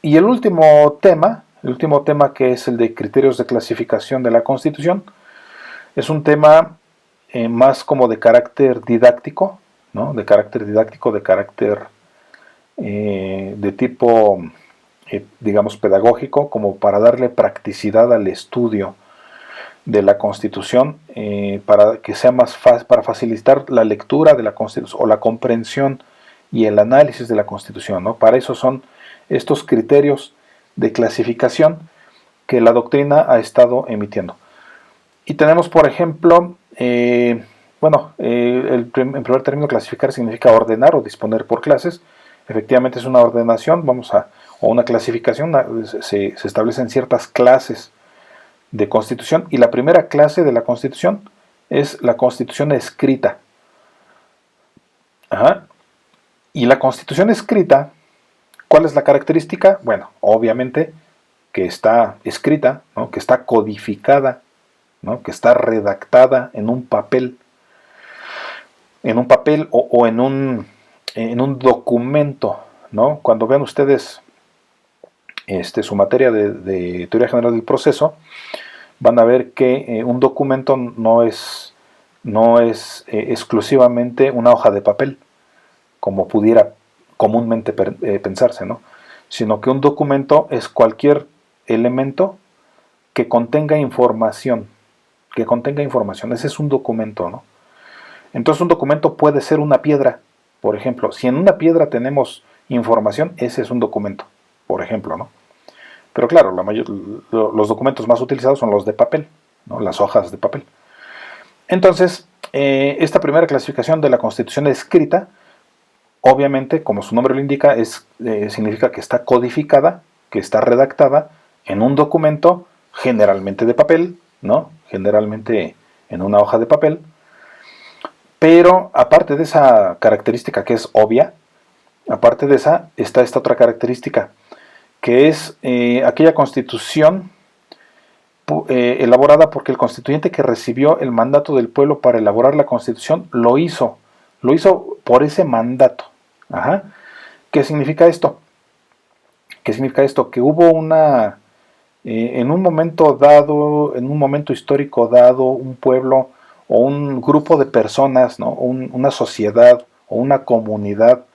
Y el último tema que es el de criterios de clasificación de la Constitución, es un tema más como de carácter didáctico, ¿no? De carácter didáctico, de carácter de tipo, digamos, pedagógico, como para darle practicidad al estudio de la Constitución, para que sea más fácil, para facilitar la lectura de la Constitución o la comprensión y el análisis de la Constitución, ¿no? Para eso son estos criterios de clasificación que la doctrina ha estado emitiendo. Y tenemos, por ejemplo, en primer término, clasificar significa ordenar o disponer por clases. Efectivamente es una ordenación, o una clasificación, se establecen ciertas clases de Constitución, y la primera clase de la Constitución es la Constitución escrita. Ajá. Y la Constitución escrita, ¿cuál es la característica? Bueno, obviamente que está escrita, ¿no? Que está codificada, ¿no? Que está redactada en un papel, o en un documento, ¿no? Cuando vean ustedes su materia de Teoría General del Proceso, van a ver que un documento no es exclusivamente una hoja de papel, como pudiera comúnmente pensarse, ¿no? Sino que un documento es cualquier elemento que contenga información, ese es un documento, ¿no? Entonces un documento puede ser una piedra, por ejemplo. Si en una piedra tenemos información, ese es un documento, por ejemplo, ¿no? Pero claro, los documentos más utilizados son los de papel, ¿no? Las hojas de papel. Entonces, esta primera clasificación de la Constitución escrita, obviamente, como su nombre lo indica, significa que está codificada, que está redactada en un documento, generalmente de papel, ¿no? Generalmente en una hoja de papel. Pero aparte de esa característica que es obvia, aparte de esa, está esta otra característica, que es aquella Constitución elaborada porque el constituyente que recibió el mandato del pueblo para elaborar la Constitución lo hizo por ese mandato. Ajá. ¿Qué significa esto? Que hubo en un momento dado, en un momento histórico dado, un pueblo o un grupo de personas, ¿no? Una sociedad o una comunidad,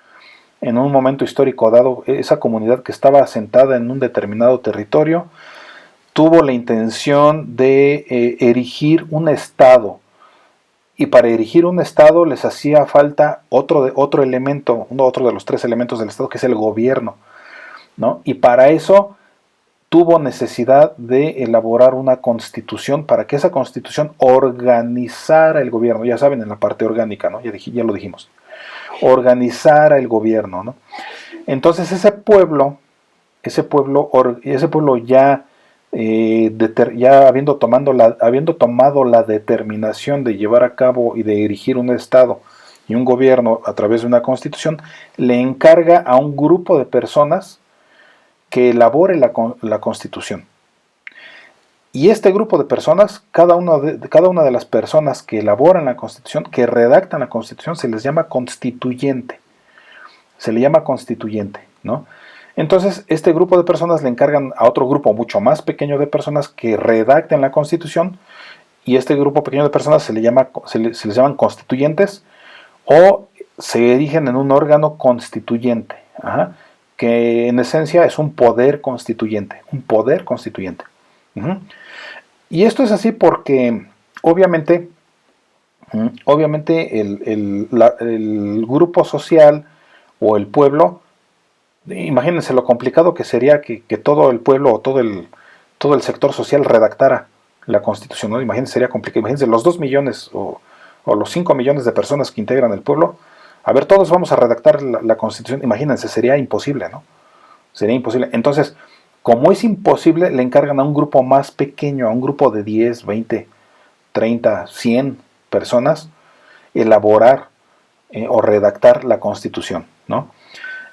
en un momento histórico dado, esa comunidad que estaba asentada en un determinado territorio, tuvo la intención de erigir un estado, y para erigir un estado les hacía falta otro elemento, otro de los tres elementos del estado, que es el gobierno, ¿no? Y para eso tuvo necesidad de elaborar una constitución, para que esa constitución organizara el gobierno, ya saben, en la parte orgánica, ¿no? Ya lo dijimos, organizara el gobierno, ¿no? Entonces ese pueblo ya, habiendo tomado la determinación de llevar a cabo y de erigir un estado y un gobierno a través de una constitución, le encarga a un grupo de personas que elabore la Constitución. Y este grupo de personas, cada una de las personas que elaboran la Constitución, que redactan la Constitución, se les llama constituyente. Se le llama constituyente, ¿no? Entonces, este grupo de personas le encargan a otro grupo mucho más pequeño de personas que redacten la Constitución, y este grupo pequeño de personas se les llaman constituyentes, o se erigen en un órgano constituyente. Ajá, que en esencia es un poder constituyente, Y esto es así porque obviamente el grupo social o el pueblo, imagínense lo complicado que sería que todo el pueblo o todo el sector social redactara la Constitución, ¿no? Imagínense, sería complicado. Imagínense los 2 millones o los 5 millones de personas que integran el pueblo. A ver, todos vamos a redactar la Constitución. Imagínense, sería imposible, ¿no? Sería imposible. Entonces, como es imposible, le encargan a un grupo más pequeño, a un grupo de 10, 20, 30, 100 personas, elaborar o redactar la Constitución, ¿no?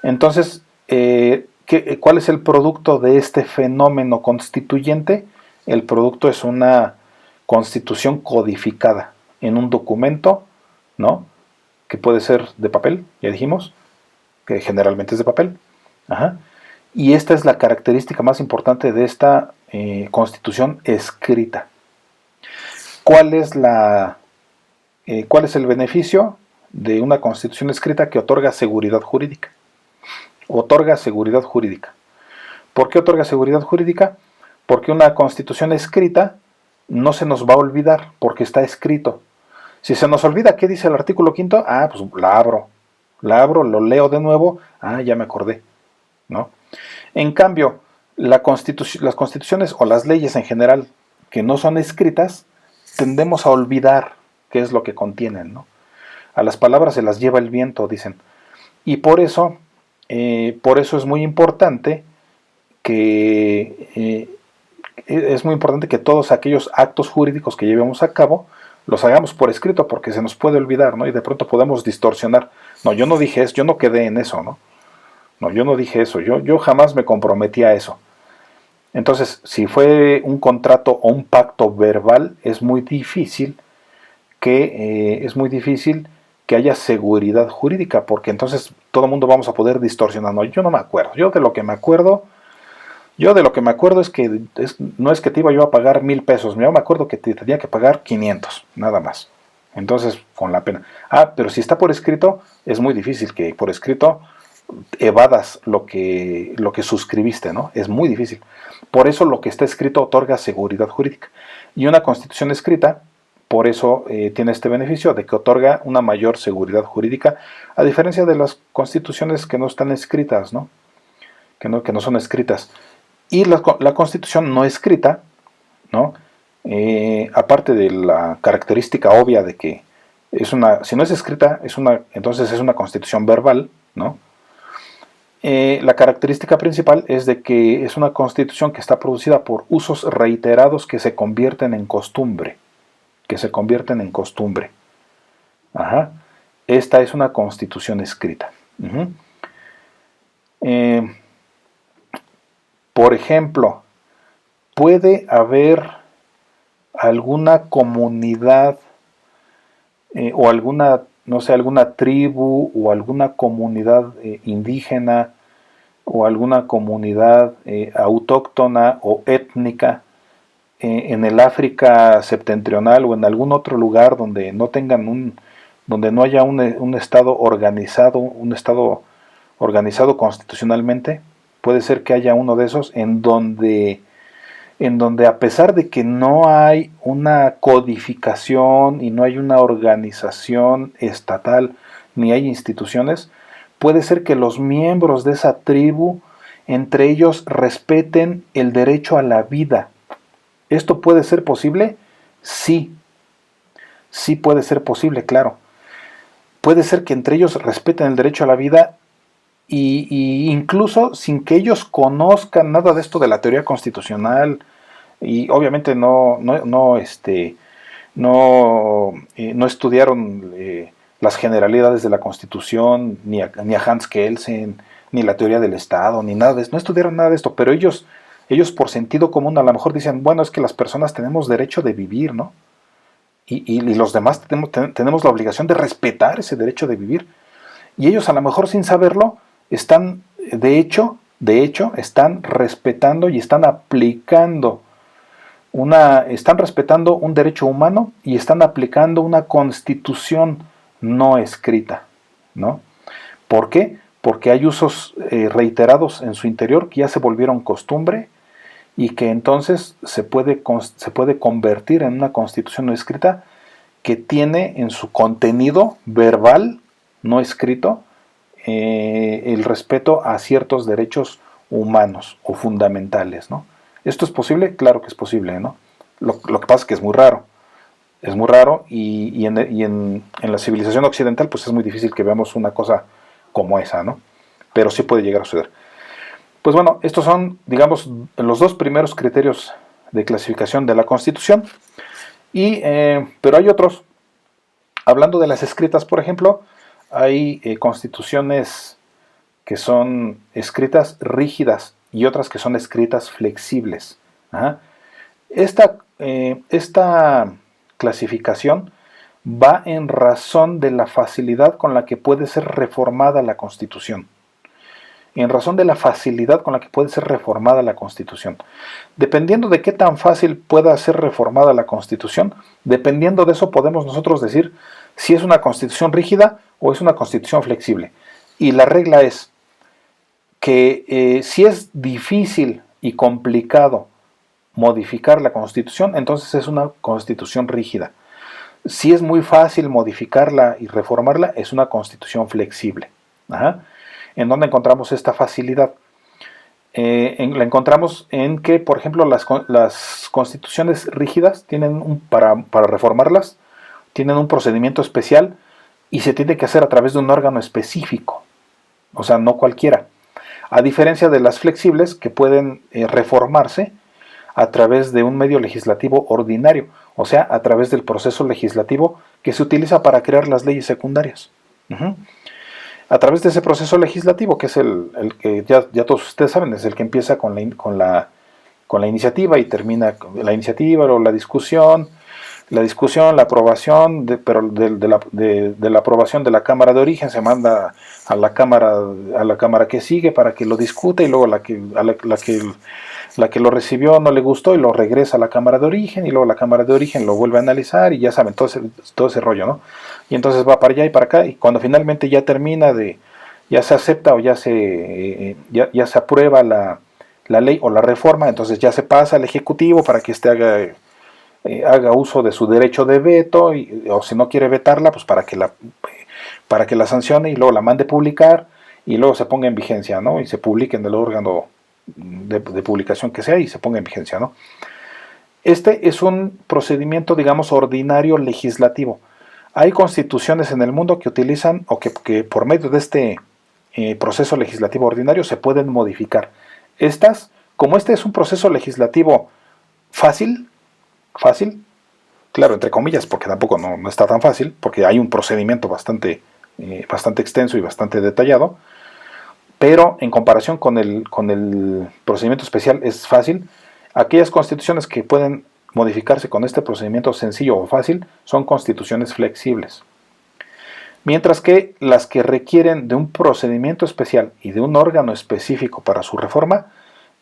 Entonces, ¿cuál es el producto de este fenómeno constituyente? El producto es una Constitución codificada en un documento, ¿no? Que puede ser de papel, ya dijimos, que generalmente es de papel. Ajá. Y esta es la característica más importante de esta Constitución escrita. ¿Cuál es el beneficio de una Constitución escrita? Que otorga seguridad jurídica. Otorga seguridad jurídica. ¿Por qué otorga seguridad jurídica? Porque una Constitución escrita no se nos va a olvidar, porque está escrito. Si se nos olvida qué dice el artículo 5, pues la abro, lo leo de nuevo, ya me acordé, ¿no? En cambio, las constituciones o las leyes en general que no son escritas, tendemos a olvidar qué es lo que contienen, ¿no? A las palabras se las lleva el viento, dicen. Y por eso es muy importante que todos aquellos actos jurídicos que llevemos a cabo los hagamos por escrito, porque se nos puede olvidar, ¿no? Y de pronto podemos distorsionar. No, yo no dije eso, yo no quedé en eso, ¿no? No, yo no dije eso, yo jamás me comprometí a eso. Entonces, si fue un contrato o un pacto verbal, es muy difícil que haya seguridad jurídica, porque entonces todo el mundo vamos a poder distorsionar. No, yo no me acuerdo. Yo de lo que me acuerdo es que no es que te iba yo a pagar 1,000 pesos. Yo me acuerdo que te tenía que pagar 500, nada más. Entonces, con la pena. Pero si está por escrito, es muy difícil que por escrito evadas lo que suscribiste, ¿no? Es muy difícil. Por eso lo que está escrito otorga seguridad jurídica. Y una Constitución escrita, por eso tiene este beneficio de que otorga una mayor seguridad jurídica, a diferencia de las constituciones que no están escritas, ¿no? Que no son escritas. Y la Constitución no escrita, ¿no? Aparte de la característica obvia de que si no es escrita, entonces es una Constitución verbal, ¿no? La característica principal es de que es una Constitución que está producida por usos reiterados que se convierten en costumbre. Ajá. Esta es una Constitución escrita. Por ejemplo, puede haber alguna comunidad o alguna tribu o alguna comunidad indígena o alguna comunidad autóctona o étnica en el África septentrional o en algún otro lugar donde no haya un estado organizado constitucionalmente. Puede ser que haya uno de esos en donde a pesar de que no hay una codificación y no hay una organización estatal ni hay instituciones, puede ser que los miembros de esa tribu entre ellos respeten el derecho a la vida. ¿Esto puede ser posible? Sí. Sí puede ser posible, claro. Puede ser que entre ellos respeten el derecho a la vida y incluso sin que ellos conozcan nada de esto de la teoría constitucional y obviamente no estudiaron las generalidades de la Constitución, ni a Hans Kelsen, ni la teoría del Estado, ni nada de eso, no estudiaron nada de esto, pero ellos por sentido común a lo mejor dicen, bueno, es que las personas tenemos derecho de vivir, ¿no? Y los demás tenemos la obligación de respetar ese derecho de vivir. Y ellos a lo mejor sin saberlo están, de hecho, están respetando y están aplicando están respetando un derecho humano y están aplicando una constitución no escrita, ¿no? ¿Por qué? Porque hay usos reiterados en su interior que ya se volvieron costumbre y que entonces se puede convertir en una constitución no escrita que tiene en su contenido verbal no escrito el respeto a ciertos derechos humanos o fundamentales, ¿no? ¿Esto es posible? Claro que es posible, ¿no? Lo que pasa es que es muy raro. Es muy raro y en la civilización occidental pues es muy difícil que veamos una cosa como esa, ¿no? Pero sí puede llegar a suceder. Pues bueno, estos son, digamos, los dos primeros criterios de clasificación de la Constitución. Pero hay otros. Hablando de las escritas, por ejemplo, hay constituciones que son escritas rígidas y otras que son escritas flexibles. Ajá. Esta clasificación va en razón de la facilidad con la que puede ser reformada la Constitución. en razón de la facilidad con la que puede ser reformada la Constitución. Dependiendo de qué tan fácil pueda ser reformada la Constitución, dependiendo de eso podemos nosotros decir si es una Constitución rígida o es una Constitución flexible. Y la regla es que si es difícil y complicado modificar la Constitución, entonces es una Constitución rígida. Si es muy fácil modificarla y reformarla, es una Constitución flexible. Ajá. ¿En dónde encontramos esta facilidad? La encontramos en que, por ejemplo, las constituciones rígidas tienen para reformarlas, tienen un procedimiento especial y se tiene que hacer a través de un órgano específico, o sea, no cualquiera. A diferencia de las flexibles que pueden reformarse a través de un medio legislativo ordinario, o sea, a través del proceso legislativo que se utiliza para crear las leyes secundarias. A través de ese proceso legislativo, que es el que ya todos ustedes saben, es el que empieza con la iniciativa y termina con la iniciativa o la discusión, la aprobación, pero de la aprobación de la Cámara de Origen se manda a la Cámara que sigue para que lo discuta y luego la que lo recibió no le gustó y lo regresa a la Cámara de Origen y luego la Cámara de Origen lo vuelve a analizar y ya saben, todo ese rollo, ¿no? Y entonces va para allá y para acá y cuando finalmente ya termina ya se acepta o ya se aprueba la ley o la reforma, entonces ya se pasa al Ejecutivo para que haga uso de su derecho de veto o si no quiere vetarla, pues para que la sancione y luego la mande publicar y luego se ponga en vigencia, ¿no? Y se publique en el órgano de publicación que sea y se ponga en vigencia, ¿no? Este es un procedimiento, digamos, ordinario legislativo. Hay constituciones en el mundo que utilizan o que por medio de este proceso legislativo ordinario se pueden modificar. Como este es un proceso legislativo fácil, claro, entre comillas, porque tampoco no está tan fácil, porque hay un procedimiento bastante extenso y bastante detallado, pero en comparación con el procedimiento especial es fácil. Aquellas constituciones que pueden modificarse con este procedimiento sencillo o fácil son constituciones flexibles. Mientras que las que requieren de un procedimiento especial y de un órgano específico para su reforma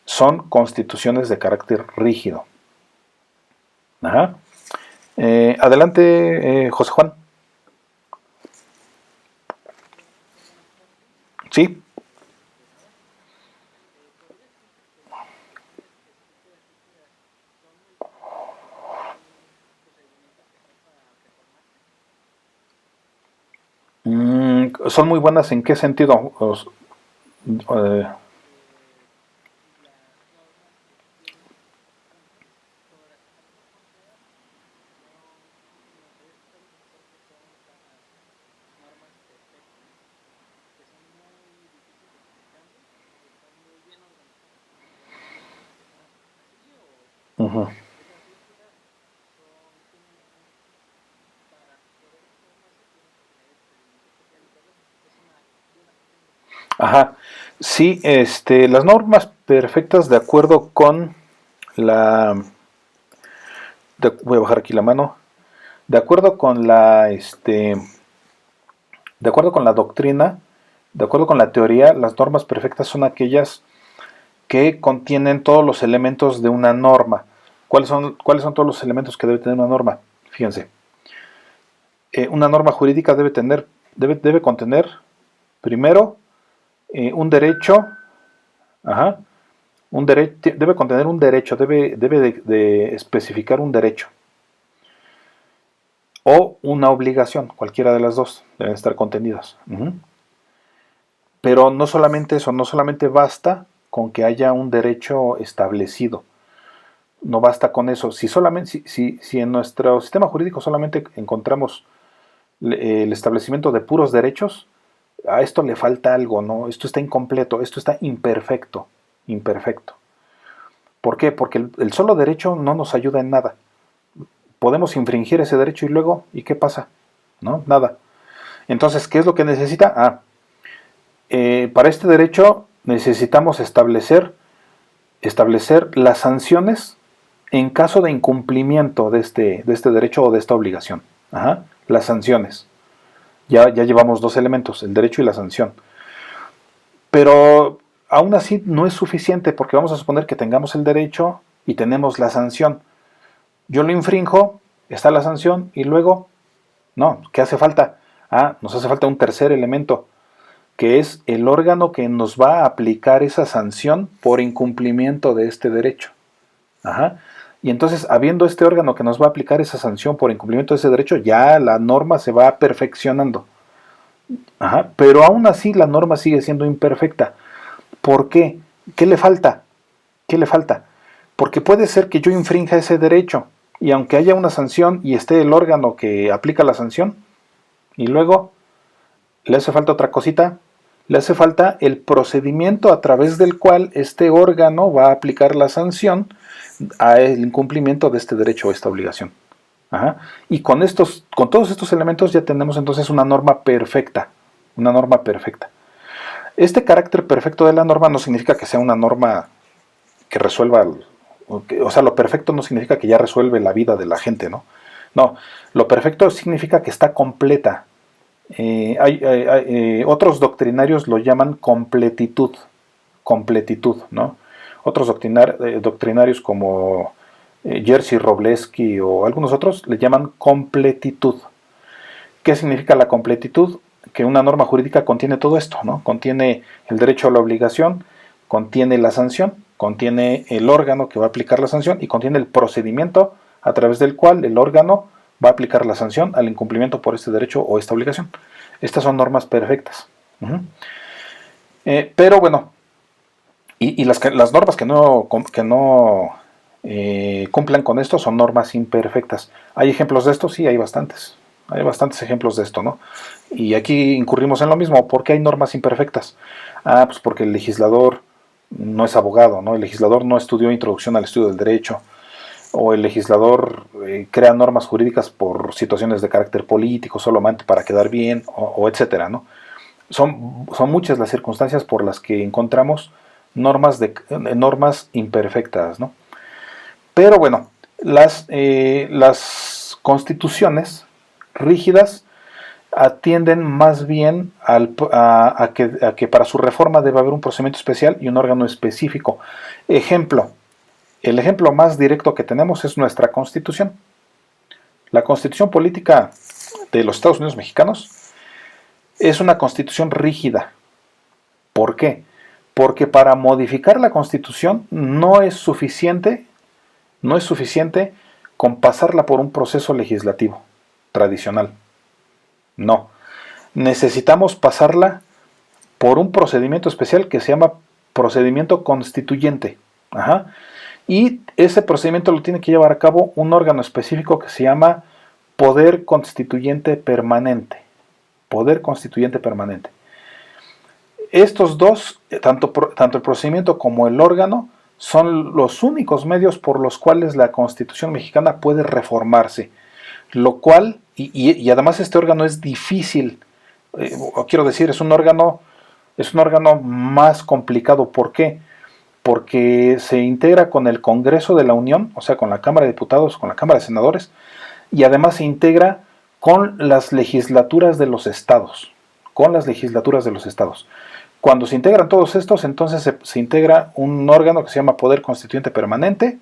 son constituciones de carácter rígido. Ajá. Adelante, José Juan. Sí. ¿Son muy buenas en qué sentido? Eh, uh-huh. Ajá. Sí, las normas perfectas de acuerdo con la... voy a bajar aquí la mano. De acuerdo con de acuerdo con la doctrina, de acuerdo con la teoría, las normas perfectas son aquellas que contienen todos los elementos de una norma. ¿Cuáles son todos los elementos que debe tener una norma? Fíjense. Una norma jurídica debe contener, primero, un derecho, ajá, debe contener un derecho, debe de especificar un derecho o una obligación, cualquiera de las dos deben estar contenidas. Pero no solamente eso, no solamente basta con que haya un derecho establecido, no basta con eso. Si en nuestro sistema jurídico solamente encontramos el establecimiento de puros derechos, a esto le falta algo, ¿no? Esto está incompleto, esto está imperfecto. ¿Por qué? Porque el solo derecho no nos ayuda en nada. Podemos infringir ese derecho y luego, ¿y qué pasa? ¿No? Nada. Entonces, ¿qué es lo que necesita? Para este derecho necesitamos establecer las sanciones en caso de incumplimiento de este derecho o de esta obligación. Ajá, las sanciones. Ya llevamos dos elementos, el derecho y la sanción. Pero aún así no es suficiente porque vamos a suponer que tengamos el derecho y tenemos la sanción. Yo lo infrinjo, está la sanción y luego, no, ¿qué hace falta? Nos hace falta un tercer elemento, que es el órgano que nos va a aplicar esa sanción por incumplimiento de este derecho. Ajá. Y entonces, habiendo este órgano que nos va a aplicar esa sanción por incumplimiento de ese derecho, ya la norma se va perfeccionando. Ajá. Pero aún así la norma sigue siendo imperfecta. ¿Por qué? ¿Qué le falta? ¿Qué le falta? Porque puede ser que yo infrinja ese derecho y aunque haya una sanción y esté el órgano que aplica la sanción y luego le hace falta otra cosita, le hace falta el procedimiento a través del cual este órgano va a aplicar la sanción al incumplimiento de este derecho o esta obligación. Ajá. Y con todos estos elementos ya tenemos entonces una norma perfecta. Una norma perfecta. Este carácter perfecto de la norma no significa que sea una norma que resuelva, o sea, lo perfecto no significa que ya resuelve la vida de la gente, ¿no? No, lo perfecto significa que está completa. Otros doctrinarios lo llaman completitud, ¿no? Otros doctrinarios como Jerzy Robleski o algunos otros le llaman completitud. ¿Qué significa la completitud? Que una norma jurídica contiene todo esto, ¿no? Contiene el derecho a la obligación, contiene la sanción, contiene el órgano que va a aplicar la sanción y contiene el procedimiento a través del cual el órgano va a aplicar la sanción al incumplimiento por este derecho o esta obligación. Estas son normas perfectas. Pero bueno, y las normas que no cumplan con esto son normas imperfectas. ¿Hay ejemplos de esto? Sí, hay bastantes. Hay bastantes ejemplos de esto, ¿no? Y aquí incurrimos en lo mismo. ¿Por qué hay normas imperfectas? Pues porque el legislador no es abogado, ¿no? El legislador no estudió introducción al estudio del derecho. O el legislador crea normas jurídicas por situaciones de carácter político, solamente para quedar bien, o etcétera, ¿no? Son muchas las circunstancias por las que encontramos normas imperfectas, ¿no? Pero bueno, las constituciones rígidas atienden más bien a que para su reforma debe haber un procedimiento especial y un órgano específico. El ejemplo más directo que tenemos es nuestra Constitución. La Constitución política de los Estados Unidos mexicanos es una Constitución rígida. ¿Por qué? Porque para modificar la Constitución no es suficiente con pasarla por un proceso legislativo tradicional. No. Necesitamos pasarla por un procedimiento especial que se llama procedimiento constituyente. Ajá. Y ese procedimiento lo tiene que llevar a cabo un órgano específico que se llama Poder Constituyente Permanente. Poder Constituyente Permanente. Estos dos, tanto el procedimiento como el órgano, son los únicos medios por los cuales la Constitución mexicana puede reformarse. Lo cual, y además este órgano es difícil, quiero decir, es un órgano más complicado. ¿Por qué? Porque se integra con el Congreso de la Unión, o sea, con la Cámara de Diputados, con la Cámara de Senadores, y además se integra con las legislaturas de los estados. Cuando se integran todos estos, entonces se integra un órgano que se llama Poder Constituyente Permanente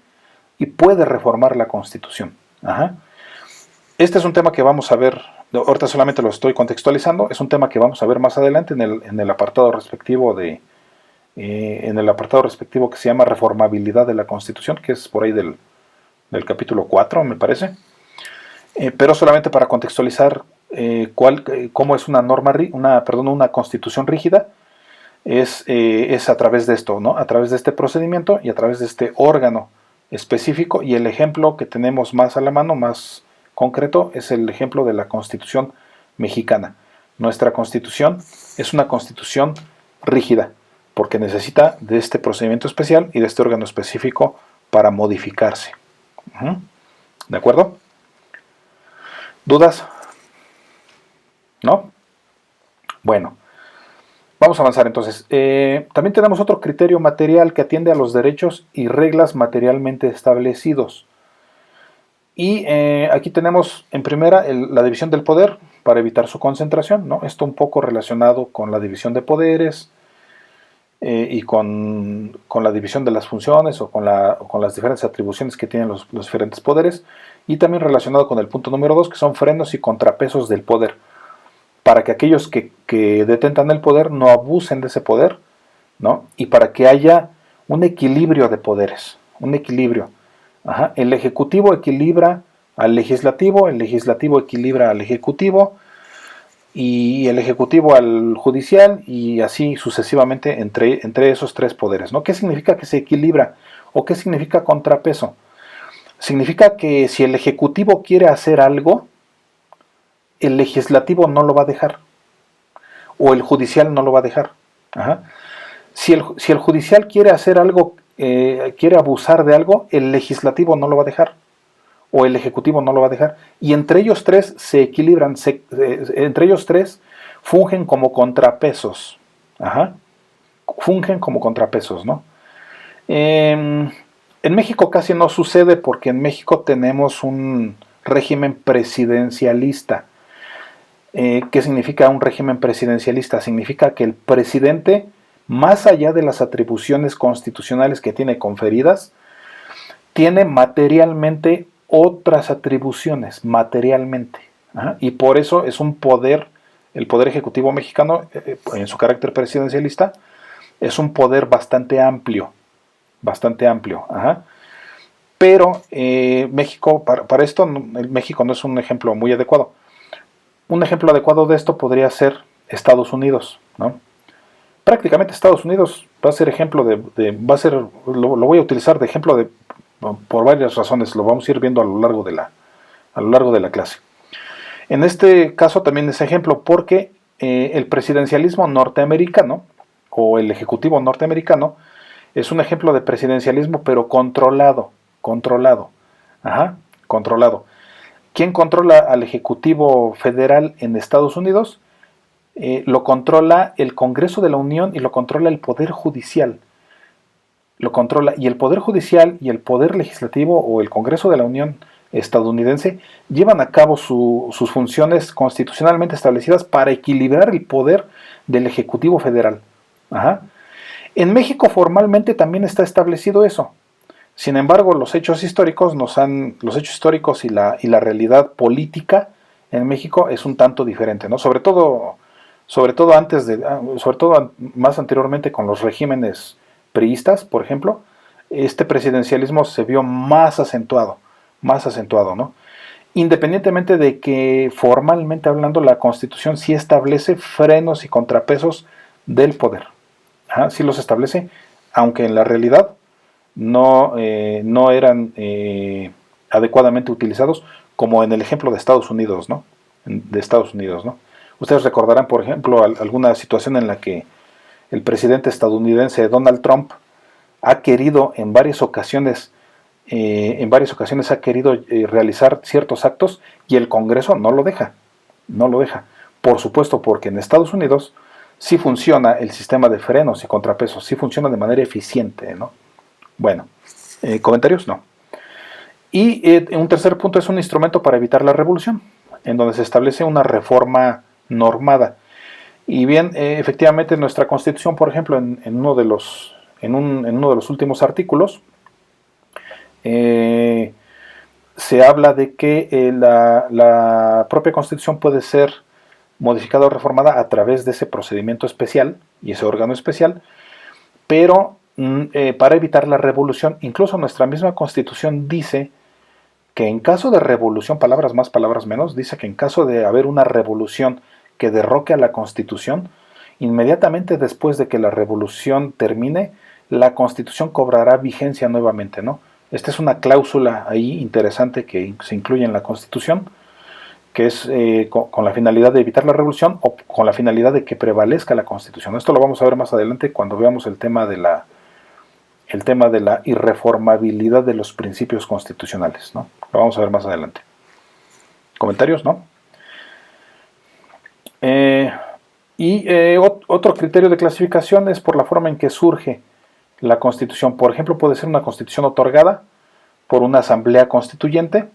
y puede reformar la Constitución. Ajá. Este es un tema que vamos a ver, ahorita solamente lo estoy contextualizando, es un tema que vamos a ver más adelante en el apartado respectivo que se llama Reformabilidad de la Constitución, que es por ahí del capítulo 4, me parece. Pero solamente para contextualizar cómo es una constitución rígida, es a través de esto, ¿no? A través de este procedimiento y a través de este órgano específico. Y el ejemplo que tenemos más a la mano, más concreto, es el ejemplo de la Constitución mexicana. Nuestra Constitución es una Constitución rígida, porque necesita de este procedimiento especial y de este órgano específico para modificarse. ¿De acuerdo? ¿Dudas? ¿No? Bueno, vamos a avanzar entonces. También tenemos otro criterio material que atiende a los derechos y reglas materialmente establecidos. Y aquí tenemos en primera la división del poder para evitar su concentración, ¿no? Esto un poco relacionado con la división de poderes. y con la división de las funciones o con las diferentes atribuciones que tienen los diferentes poderes, y también relacionado con el punto número 2, que son frenos y contrapesos del poder, para que aquellos que detentan el poder no abusen de ese poder, ¿no? Y para que haya un equilibrio de poderes, un equilibrio. Ajá. El ejecutivo equilibra al legislativo, el legislativo equilibra al ejecutivo, y el ejecutivo al judicial, y así sucesivamente entre esos tres poderes, ¿no? ¿Qué significa que se equilibra? ¿O qué significa contrapeso? Significa que si el ejecutivo quiere hacer algo, el legislativo no lo va a dejar, o el judicial no lo va a dejar. Ajá. Si el judicial quiere hacer algo, quiere abusar de algo, el legislativo no lo va a dejar, o el ejecutivo no lo va a dejar. Y entre ellos tres se equilibran, entre ellos tres fungen como contrapesos. Ajá. Fungen como contrapesos, ¿no? En México casi no sucede porque en México tenemos un régimen presidencialista. ¿Qué significa un régimen presidencialista? Significa que el presidente, más allá de las atribuciones constitucionales que tiene conferidas, tiene materialmente otras atribuciones, materialmente. ¿Ah? Y por eso es un poder, el poder ejecutivo mexicano, en su carácter presidencialista, es un poder bastante amplio, bastante amplio. Ajá. Pero México, para esto, México no es un ejemplo muy adecuado. Un ejemplo adecuado de esto podría ser Estados Unidos, ¿no? Prácticamente Estados Unidos va a ser ejemplo va a ser, lo voy a utilizar de ejemplo por varias razones, lo vamos a ir viendo a lo largo a lo largo de la clase. En este caso también es ejemplo porque el presidencialismo norteamericano o el ejecutivo norteamericano es un ejemplo de presidencialismo pero controlado, ajá, controlado. ¿Quién controla al Ejecutivo Federal en Estados Unidos? Lo controla el Congreso de la Unión y lo controla el Poder Judicial. Lo controla, y el Poder Judicial y el Poder Legislativo o el Congreso de la Unión estadounidense llevan a cabo sus funciones constitucionalmente establecidas para equilibrar el poder del Ejecutivo Federal. Ajá. En México formalmente también está establecido eso. Sin embargo, los hechos históricos los hechos históricos y la realidad política en México es un tanto diferente, ¿no? Sobre todo más anteriormente con los regímenes priistas, por ejemplo, este presidencialismo se vio más acentuado, ¿no? Independientemente de que formalmente hablando la Constitución sí establece frenos y contrapesos del poder. Ajá, sí los establece, aunque en la realidad no eran adecuadamente utilizados, como en el ejemplo de Estados Unidos, ¿no? De Estados Unidos, ¿no? Ustedes recordarán, por ejemplo, alguna situación en la que el presidente estadounidense Donald Trump ha querido en varias ocasiones ha querido realizar ciertos actos y el Congreso no lo deja, no lo deja. Por supuesto, porque en Estados Unidos sí funciona el sistema de frenos y contrapesos, sí funciona de manera eficiente, ¿no? Bueno, ¿comentarios? No. Y un tercer punto es un instrumento para evitar la revolución, en donde se establece una reforma normada. Y bien, efectivamente nuestra Constitución, por ejemplo, en uno de los últimos artículos, se habla de que la propia Constitución puede ser modificada o reformada a través de ese procedimiento especial y ese órgano especial, pero para evitar la revolución, incluso nuestra misma Constitución dice que en caso de revolución, palabras más, palabras menos, dice que en caso de haber una revolución que derroque a la Constitución, inmediatamente después de que la revolución termine, la Constitución cobrará vigencia nuevamente, ¿no? Esta es una cláusula ahí interesante que se incluye en la Constitución, que es con la finalidad de evitar la revolución o con la finalidad de que prevalezca la Constitución. Esto lo vamos a ver más adelante cuando veamos el tema de la irreformabilidad de los principios constitucionales, ¿no? Lo vamos a ver más adelante. ¿Comentarios? ¿No? Otro criterio de clasificación es por la forma en que surge la Constitución. Por ejemplo, puede ser una Constitución otorgada por una Asamblea Constituyente.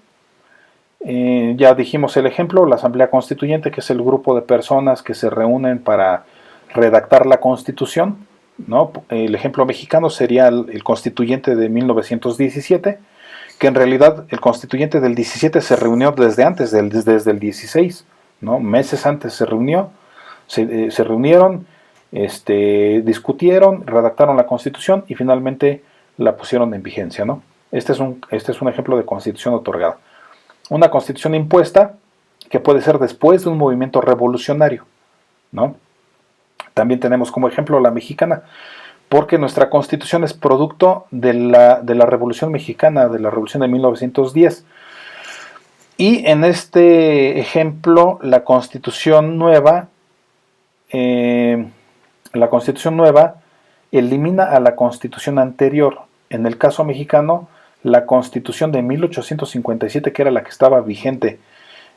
Ya dijimos el ejemplo, la Asamblea Constituyente, que es el grupo de personas que se reúnen para redactar la Constitución. ¿no? El ejemplo mexicano sería el constituyente de 1917, que en realidad el constituyente del 17 se reunió desde antes, desde el 16, ¿no? Meses antes se reunió, se reunieron, discutieron, redactaron la constitución y finalmente la pusieron en vigencia, ¿no? Este es un ejemplo de constitución otorgada. Una constitución impuesta que puede ser después de un movimiento revolucionario, ¿no? También tenemos como ejemplo la mexicana, porque nuestra constitución es producto de la Revolución Mexicana, de la Revolución de 1910. Y en este ejemplo, la constitución nueva elimina a la constitución anterior. En el caso mexicano, la constitución de 1857, que era la que estaba vigente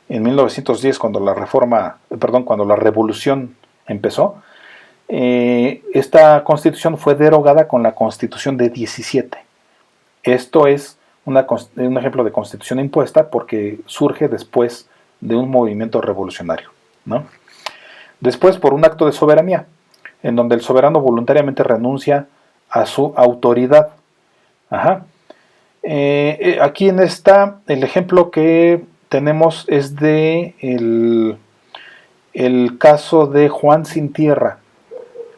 en 1910 cuando cuando la revolución empezó, esta constitución fue derogada con la constitución de 17. Esto es un ejemplo de constitución impuesta porque surge después de un movimiento revolucionario, ¿no? Después, por un acto de soberanía, en donde el soberano voluntariamente renuncia a su autoridad. Ajá. Aquí el ejemplo que tenemos es de el caso de Juan Sin Tierra.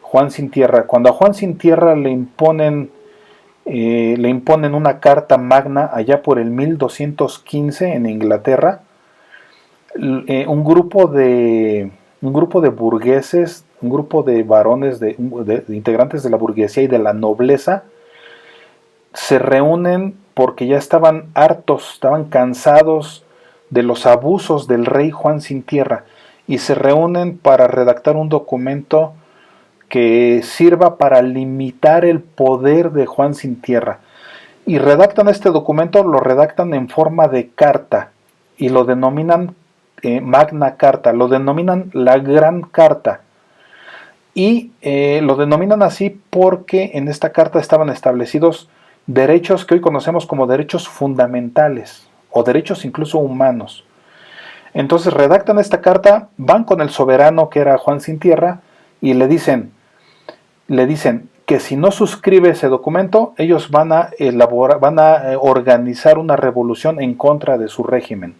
Juan Sin Tierra. Cuando a Juan Sin Tierra le imponen una carta magna allá por el 1215 en Inglaterra, un grupo de burgueses, un grupo de varones, de integrantes de la burguesía y de la nobleza, se reúnen porque ya estaban hartos, estaban cansados de los abusos del rey Juan Sin Tierra, y se reúnen para redactar un documento que sirva para limitar el poder de Juan Sin Tierra. Y redactan este documento, lo redactan en forma de carta y lo denominan Magna Carta, lo denominan la Gran Carta. Y lo denominan así porque en esta carta estaban establecidos derechos que hoy conocemos como derechos fundamentales o derechos incluso humanos. Entonces redactan esta carta, van con el soberano que era Juan Sin Tierra y le dicen que si no suscribe ese documento, ellos van a organizar una revolución en contra de su régimen.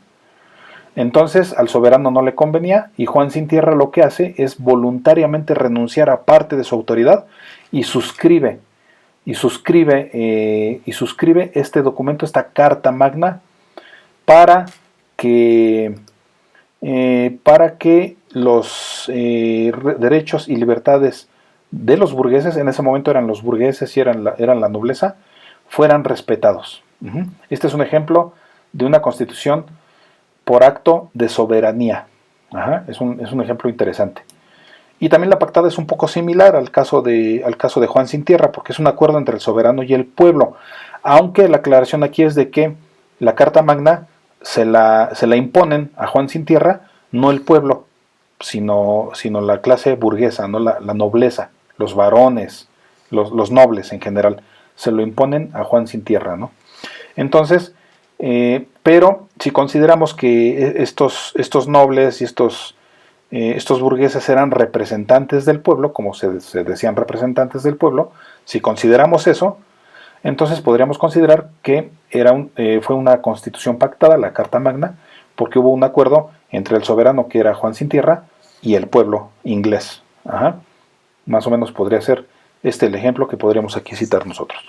Entonces al soberano no le convenía y Juan Sin Tierra lo que hace es voluntariamente renunciar a parte de su autoridad y suscribe este documento, esta carta magna, para que los derechos y libertades de los burgueses, en ese momento eran los burgueses y eran la nobleza, fueran respetados. Este es un ejemplo de una constitución por acto de soberanía. Es un ejemplo interesante. Y también la pactada es un poco similar al caso de Juan Sin Tierra, porque es un acuerdo entre el soberano y el pueblo, aunque la aclaración aquí es de que la Carta Magna se la imponen a Juan Sin Tierra, no el pueblo, sino la clase burguesa, ¿no? la nobleza, los varones, los nobles en general, se lo imponen a Juan Sin Tierra, ¿no? Entonces, pero si consideramos que estos nobles y estos burgueses eran representantes del pueblo, como se decían representantes del pueblo, si consideramos eso, entonces podríamos considerar que fue una constitución pactada, la Carta Magna, porque hubo un acuerdo entre el soberano, que era Juan Sin Tierra, y el pueblo inglés. Más o menos podría ser el ejemplo que podríamos aquí citar nosotros.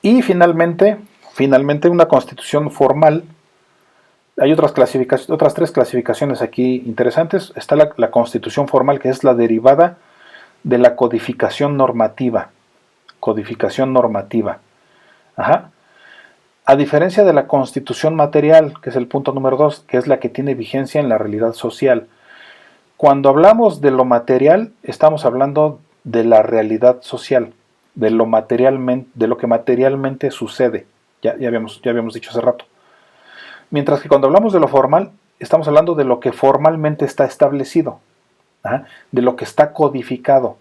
Y finalmente, una constitución formal. Hay otras tres clasificaciones aquí interesantes. Está la constitución formal, que es la derivada de la codificación normativa. Codificación normativa. A diferencia de la constitución material, que es el punto número 2, que es la que tiene vigencia en la realidad social. Cuando hablamos de lo material, estamos hablando de la realidad social, de lo que materialmente sucede. Ya habíamos dicho hace rato. Mientras que cuando hablamos de lo formal, estamos hablando de lo que formalmente está establecido, de lo que está codificado,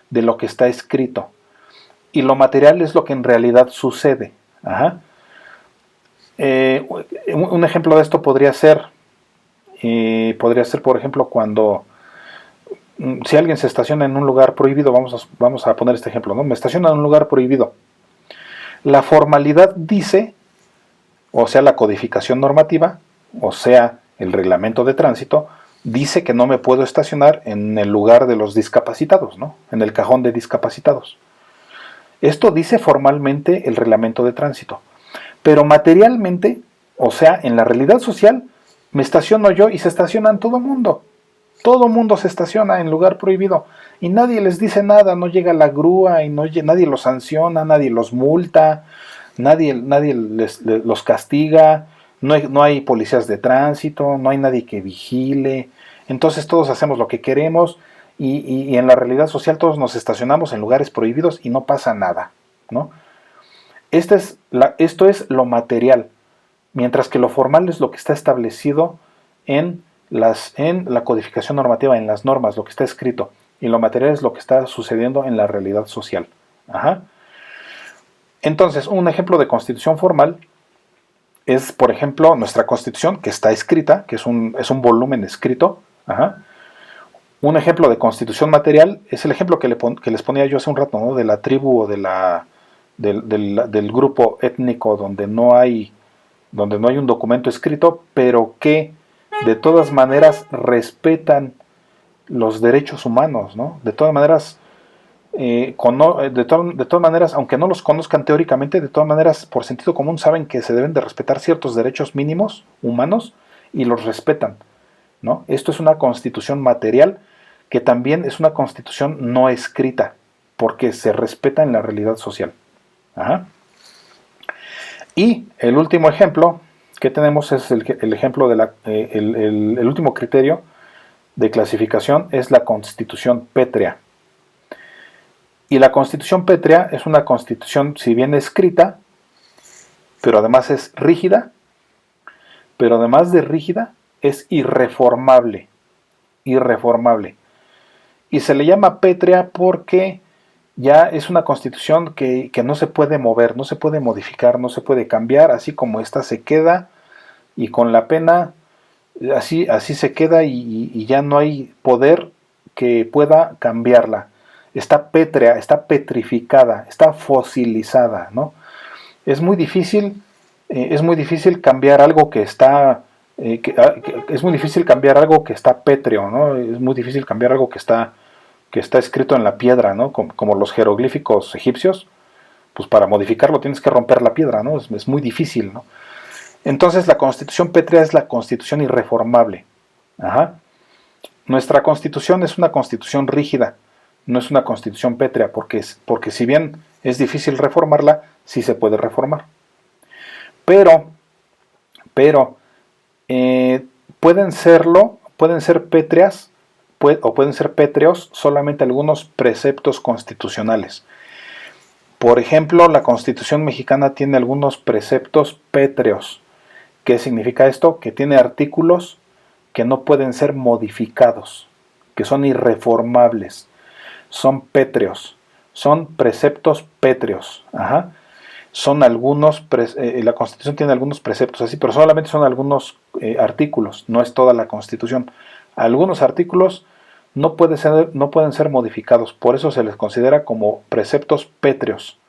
de lo que está escrito. Y lo material es lo que en realidad sucede. Un ejemplo de esto podría ser, por ejemplo, cuando Si alguien se estaciona en un lugar prohibido, vamos a poner este ejemplo, ¿no? Me estaciona en un lugar prohibido. La formalidad dice, o sea, la codificación normativa, o sea, el reglamento de tránsito, dice que no me puedo estacionar en el lugar de los discapacitados, ¿no? En el cajón de discapacitados. Esto dice formalmente el reglamento de tránsito. Pero materialmente, o sea, en la realidad social, me estaciono yo y se estacionan todo el mundo. Todo el mundo se estaciona en lugar prohibido y nadie les dice nada, no llega la grúa y nadie los sanciona, nadie los multa, nadie los castiga, no hay policías de tránsito, no hay nadie que vigile. Entonces todos hacemos lo que queremos y en la realidad social todos nos estacionamos en lugares prohibidos y no pasa nada, ¿no? Esto es lo material, mientras que lo formal es lo que está establecido en la codificación normativa, en las normas, lo que está escrito, y lo material es lo que está sucediendo en la realidad social. Ajá. Entonces, un ejemplo de constitución formal es, por ejemplo, nuestra constitución, que está escrita, que es un volumen escrito. Ajá. Un ejemplo de constitución material es el ejemplo que les ponía yo hace un rato, ¿no? De la tribu o del grupo étnico donde no hay un documento escrito, pero que de todas maneras respetan los derechos humanos, ¿no? De todas maneras, de todas maneras, aunque no los conozcan teóricamente, de todas maneras, por sentido común, saben que se deben de respetar ciertos derechos mínimos humanos y los respetan, ¿no? Esto es una constitución material que también es una constitución no escrita, porque se respeta en la realidad social. Ajá. Y el último ejemplo que tenemos es el ejemplo el último criterio de clasificación es la constitución pétrea. Y la constitución pétrea es una constitución, si bien escrita, pero además es rígida, pero además de rígida, es irreformable. Irreformable. Y se le llama pétrea porque ya es una constitución que no se puede mover, no se puede modificar, no se puede cambiar, así como esta se queda y con la pena así se queda y ya no hay poder que pueda cambiarla. Está pétrea, está petrificada, está fosilizada, ¿no? Es muy difícil cambiar algo que está es muy difícil cambiar algo que está pétreo, ¿no? Es muy difícil cambiar algo que está escrito en la piedra, ¿no? Como los jeroglíficos egipcios, pues para modificarlo tienes que romper la piedra, ¿no? Es muy difícil, ¿no? Entonces la constitución pétrea es la constitución irreformable. Ajá. Nuestra constitución es una constitución rígida, no es una constitución pétrea, porque si bien es difícil reformarla, sí se puede reformar. Pero pueden ser pétreas o pueden ser pétreos solamente algunos preceptos constitucionales. Por ejemplo, la Constitución mexicana tiene algunos preceptos pétreos. ¿Qué significa esto? Que tiene artículos que no pueden ser modificados, que son irreformables, son pétreos, son preceptos pétreos. Ajá. Son la Constitución tiene algunos preceptos así, pero solamente son algunos artículos, no es toda la Constitución. Algunos artículos no pueden ser modificados, por eso se les considera como preceptos pétreos.